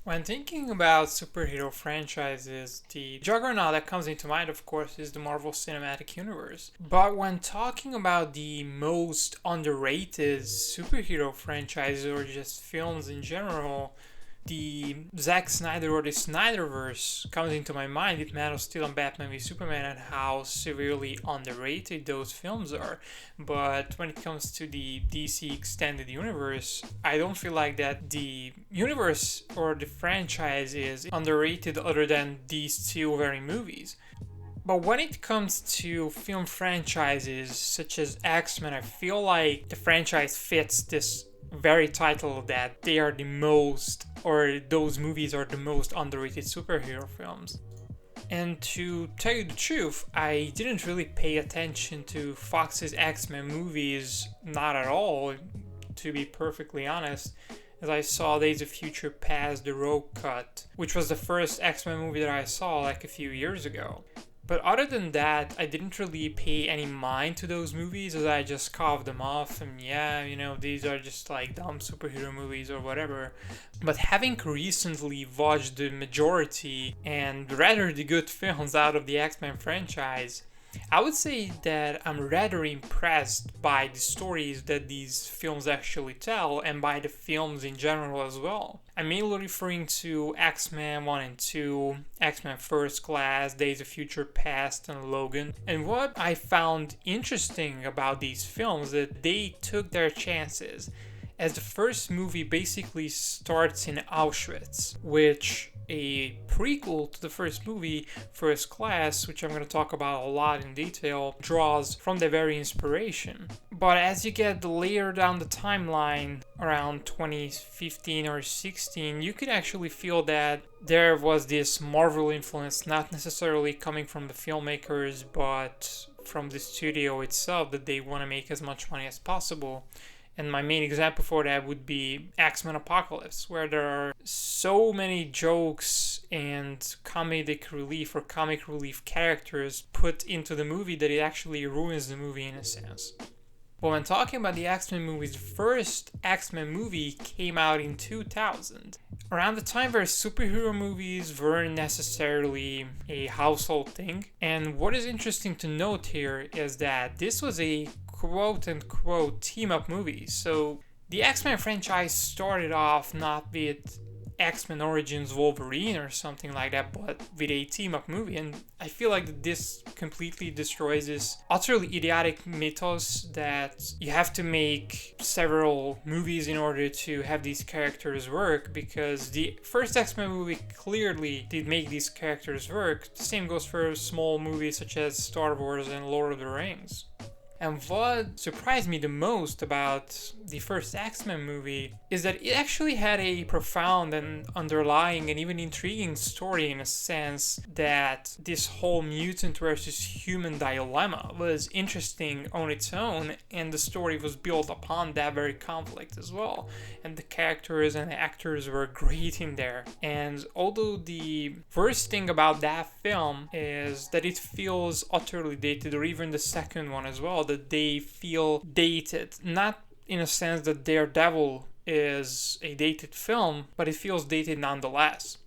When thinking about superhero franchises, the juggernaut that comes into mind, of course, is the Marvel Cinematic Universe. But when talking about the most underrated superhero franchises or just films in general, the Zack Snyder or the Snyderverse comes into my mind with Man of Steel and Batman v Superman and how severely underrated those films are. But when it comes to the DC Extended Universe, I don't feel like that the universe or the franchise is underrated other than these two very movies. But when it comes to film franchises such as X-Men, I feel like the franchise fits this very title that they are the most, or those movies are the most underrated superhero films. And to tell you the truth, I didn't really pay attention to Fox's X-Men movies, not at all, to be perfectly honest, as I saw Days of Future Past the Rogue Cut, which was the first X-Men movie that I saw like a few years ago. But other than that, I didn't really pay any mind to those movies as I just coughed them off and yeah, these are just like dumb superhero movies or whatever. But having recently watched the majority and rather the good films out of the X-Men franchise, I would say that I'm rather impressed by the stories that these films actually tell and by the films in general as well. I'm mainly referring to X-Men 1 and 2, X-Men First Class, Days of Future Past, and Logan. And what I found interesting about these films is that they took their chances, as the first movie basically starts in Auschwitz, which a prequel to the first movie, First Class, which I'm going to talk about a lot in detail, draws from the very inspiration. But as you get later down the timeline, around 2015 or 16, you could actually feel that there was this Marvel influence, not necessarily coming from the filmmakers, but from the studio itself, that they want to make as much money as possible. And my main example for that would be X-Men Apocalypse, where there are so many jokes and comedic relief or comic relief characters put into the movie that it actually ruins the movie in a sense. But when talking about the X-Men movies, the first X-Men movie came out in 2000. Around the time where superhero movies weren't necessarily a household thing. And what is interesting to note here is that this was a quote-unquote team-up movie. So the X-Men franchise started off not with X-Men Origins Wolverine or something like that, but with a team-up movie. And I feel like this completely destroys this utterly idiotic mythos that you have to make several movies in order to have these characters work, because the first X-Men movie clearly did make these characters work. The same goes for small movies such as Star Wars and Lord of the Rings. And what surprised me the most about the first X-Men movie is that it actually had a profound and underlying and even intriguing story, in a sense that this whole mutant versus human dilemma was interesting on its own, and the story was built upon that very conflict as well. And the characters and the actors were great in there. And although the worst thing about that film is that it feels utterly dated, or even the second one as well, that they feel dated. Not in a sense that Daredevil is a dated film, but it feels dated nonetheless.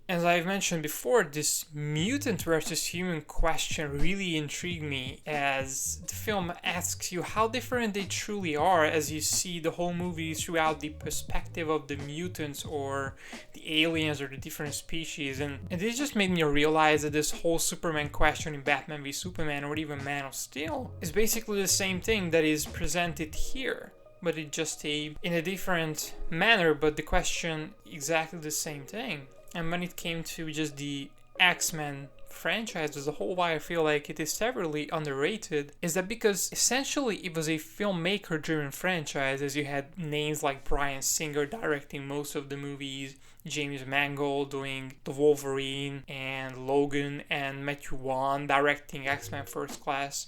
As I've mentioned before, this mutant versus human question really intrigued me, as the film asks you how different they truly are as you see the whole movie throughout the perspective of the mutants or the aliens or the different species. And this just made me realize that this whole Superman question in Batman v Superman or even Man of Steel is basically the same thing that is presented here, but it just in a different manner, but the question exactly the same thing. And when it came to just the X-Men franchise as a whole, why I feel like it is severely underrated is that because essentially it was a filmmaker driven franchise, as you had names like Bryan Singer directing most of the movies, James Mangold doing the Wolverine and Logan, and Matthew Vaughn directing X-Men First Class.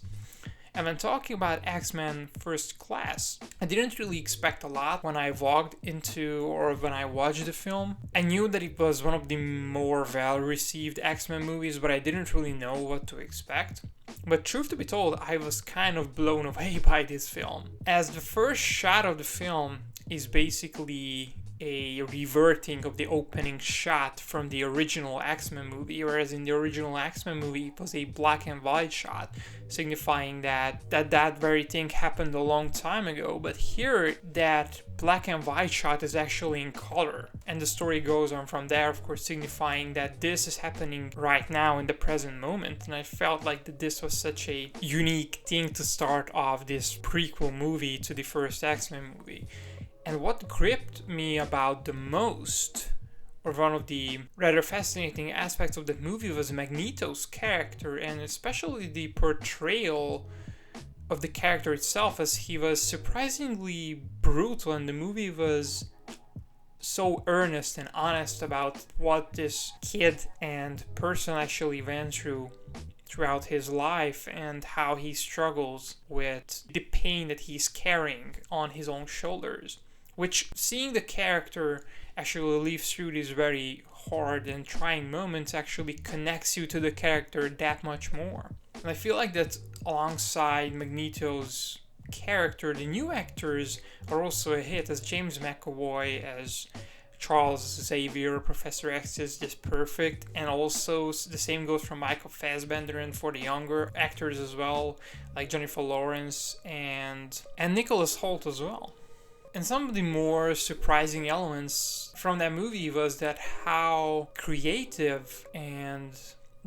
And when talking about X-Men First Class, I didn't really expect a lot when I walked into or when I watched the film. I knew that it was one of the more well-received X-Men movies, but I didn't really know what to expect. But truth to be told, I was kind of blown away by this film, as the first shot of the film is basically a reverting of the opening shot from the original X-Men movie, whereas in the original X-Men movie it was a black and white shot, signifying that very thing happened a long time ago. But here, that black and white shot is actually in color, and the story goes on from there, of course, signifying that this is happening right now in the present moment. And I felt like that this was such a unique thing to start off this prequel movie to the first X-Men movie. And what gripped me about the most, or one of the rather fascinating aspects of that movie, was Magneto's character, and especially the portrayal of the character itself, as he was surprisingly brutal, and the movie was so earnest and honest about what this kid and person actually went through throughout his life, and how he struggles with the pain that he's carrying on his own shoulders. Which, seeing the character actually live through these very hard and trying moments, actually connects you to the character that much more. And I feel like that alongside Magneto's character, the new actors are also a hit, as James McAvoy as Charles Xavier, Professor X, is just perfect. And also the same goes for Michael Fassbender, and for the younger actors as well, like Jennifer Lawrence and Nicholas Hoult as well. And some of the more surprising elements from that movie was that how creative and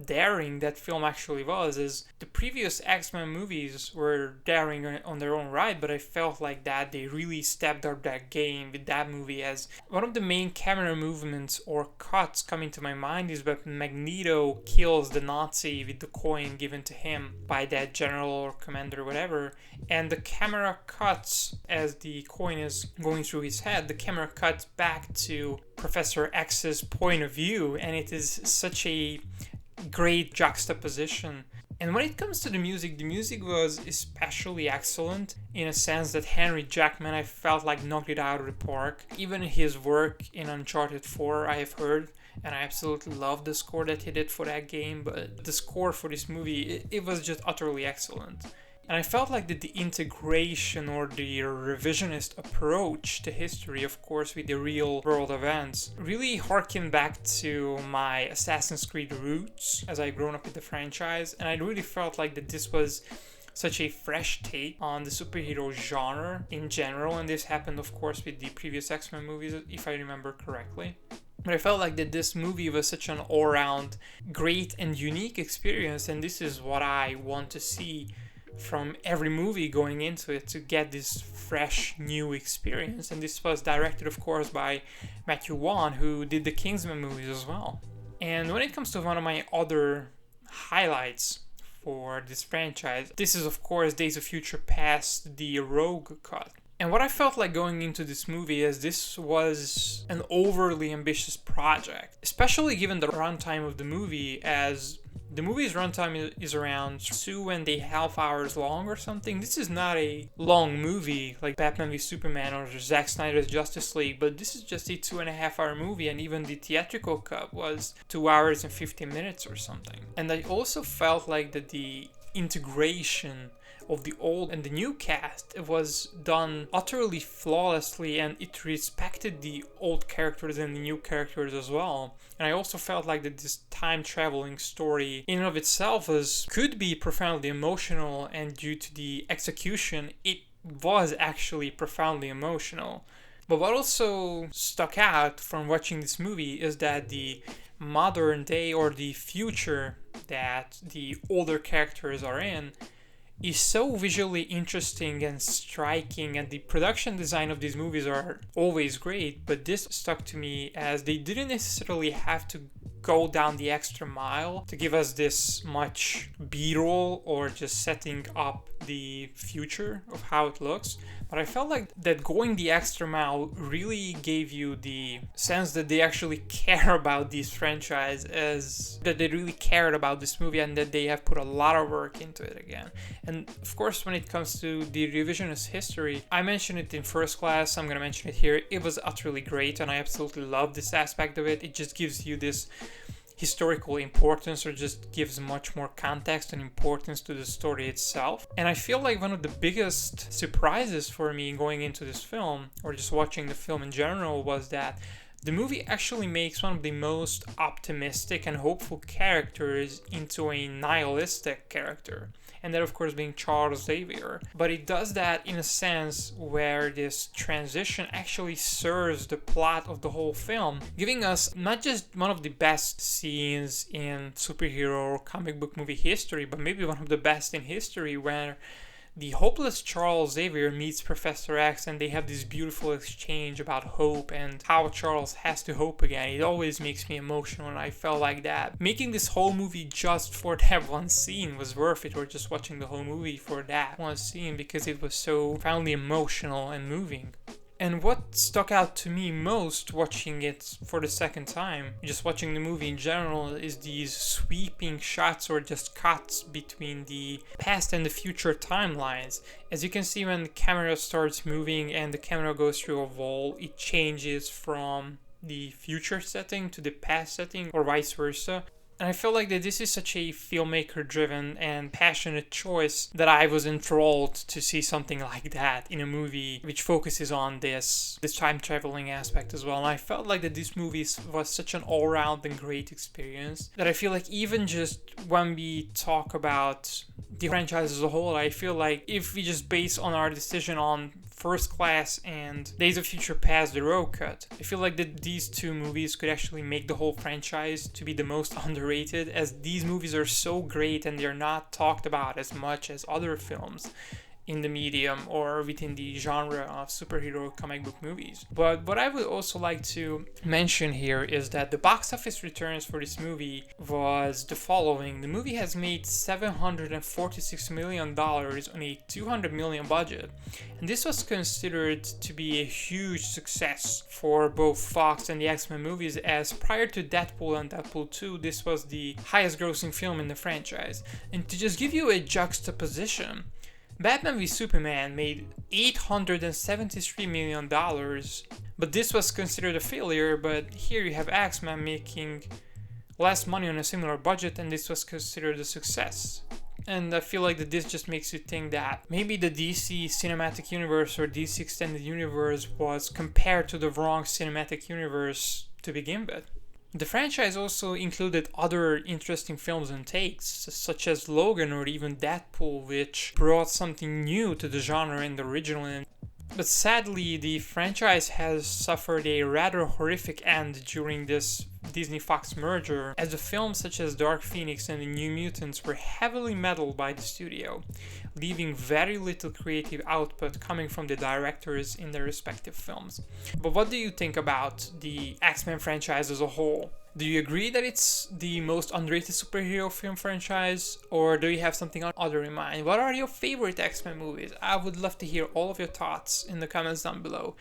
daring that film actually was. As the previous X-Men movies were daring on their own right, but I felt like that they really stepped up their game with that movie. As one of the main camera movements or cuts coming to my mind is when Magneto kills the Nazi with the coin given to him by that general or commander or whatever, and the camera cuts as the coin is going through his head. The camera cuts back to Professor X's point of view, and it is such a great juxtaposition. And when it comes to the music was especially excellent, in a sense that Henry Jackman, I felt like, knocked it out of the park. Even his work in Uncharted 4 I have heard, and I absolutely love the score that he did for that game, but the score for this movie, it was just utterly excellent. And I felt like that the integration or the revisionist approach to history, of course, with the real world events, really harkened back to my Assassin's Creed roots as I've grown up with the franchise. And I really felt like that this was such a fresh take on the superhero genre in general. And this happened, of course, with the previous X-Men movies, if I remember correctly. But I felt like that this movie was such an all-around great and unique experience, and this is what I want to see from every movie going into it, to get this fresh new experience. And this was directed, of course, by Matthew Vaughn, who did the Kingsman movies as well. And when it comes to one of my other highlights for this franchise, this is, of course, Days of Future Past, the Rogue cut. And what I felt like going into this movie is this was an overly ambitious project, especially given the runtime of the movie, as the movie's runtime is around 2.5 hours long or something. This is not a long movie like Batman v Superman or Zack Snyder's Justice League, but this is just a 2.5 hour movie, and even the theatrical cut was 2 hours and 15 minutes or something. And I also felt like that the integration of the old and the new cast was done utterly flawlessly, and it respected the old characters and the new characters as well. And I also felt like that this time traveling story in and of itself could be profoundly emotional, and due to the execution it was actually profoundly emotional. But what also stuck out from watching this movie is that the modern day or the future that the older characters are in is so visually interesting and striking, and the production design of these movies are always great, but this stuck to me as they didn't necessarily have to go down the extra mile to give us this much B-roll or just setting up the future of how it looks. But I felt like that going the extra mile really gave you the sense that they actually care about this franchise, as that they really cared about this movie, and that they have put a lot of work into it again. And of course, when it comes to the revisionist history, I mentioned it in First Class, I'm gonna mention it here. It was utterly great, and I absolutely love this aspect of it. It just gives you this historical importance or just gives much more context and importance to the story itself. And I feel like one of the biggest surprises for me going into this film, or just watching the film in general, was that the movie actually makes one of the most optimistic and hopeful characters into a nihilistic character. And that, of course, being Charles Xavier. But it does that in a sense where this transition actually serves the plot of the whole film, giving us not just one of the best scenes in superhero or comic book movie history, but maybe one of the best in history, where the hopeless Charles Xavier meets Professor X and they have this beautiful exchange about hope and how Charles has to hope again. It always makes me emotional, and I felt like that making this whole movie just for that one scene was worth it, or just watching the whole movie for that one scene, because it was so profoundly emotional and moving. And what stuck out to me most watching it for the second time, just watching the movie in general, is these sweeping shots or just cuts between the past and the future timelines. As you can see, when the camera starts moving and the camera goes through a wall, it changes from the future setting to the past setting, or vice versa. And I feel like that this is such a filmmaker-driven and passionate choice that I was enthralled to see something like that in a movie which focuses on this time-traveling aspect as well. And I felt like that this movie was such an all-round and great experience that I feel like even just when we talk about the franchise as a whole, I feel like if we just base on our decision on First Class and Days of Future Past, the Road Cut, I feel like that these two movies could actually make the whole franchise to be the most underrated, as these movies are so great and they're not talked about as much as other films in the medium or within the genre of superhero comic book movies. But what I would also like to mention here is that the box office returns for this movie was the following. The movie has made $746 million on a $200 million budget, and this was considered to be a huge success for both Fox and the X-Men movies, as prior to Deadpool and Deadpool 2, this was the highest grossing film in the franchise. And to just give you a juxtaposition, Batman v Superman made $873 million, but this was considered a failure. But here you have X-Men making less money on a similar budget, and this was considered a success. And I feel like that this just makes you think that maybe the DC Cinematic Universe or DC Extended Universe was compared to the wrong cinematic universe to begin with. The franchise also included other interesting films and takes, such as Logan or even Deadpool, which brought something new to the genre in the original. But sadly, the franchise has suffered a rather horrific end during this Disney-Fox merger, as the films such as Dark Phoenix and the New Mutants were heavily meddled by the studio, leaving very little creative output coming from the directors in their respective films. But what do you think about the X-Men franchise as a whole? Do you agree that it's the most underrated superhero film franchise, or do you have something other in mind? What are your favorite X-Men movies? I would love to hear all of your thoughts in the comments down below.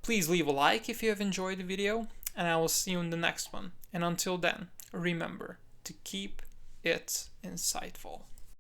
Please leave a like if you have enjoyed the video, and I will see you in the next one. And until then, remember to keep it insightful.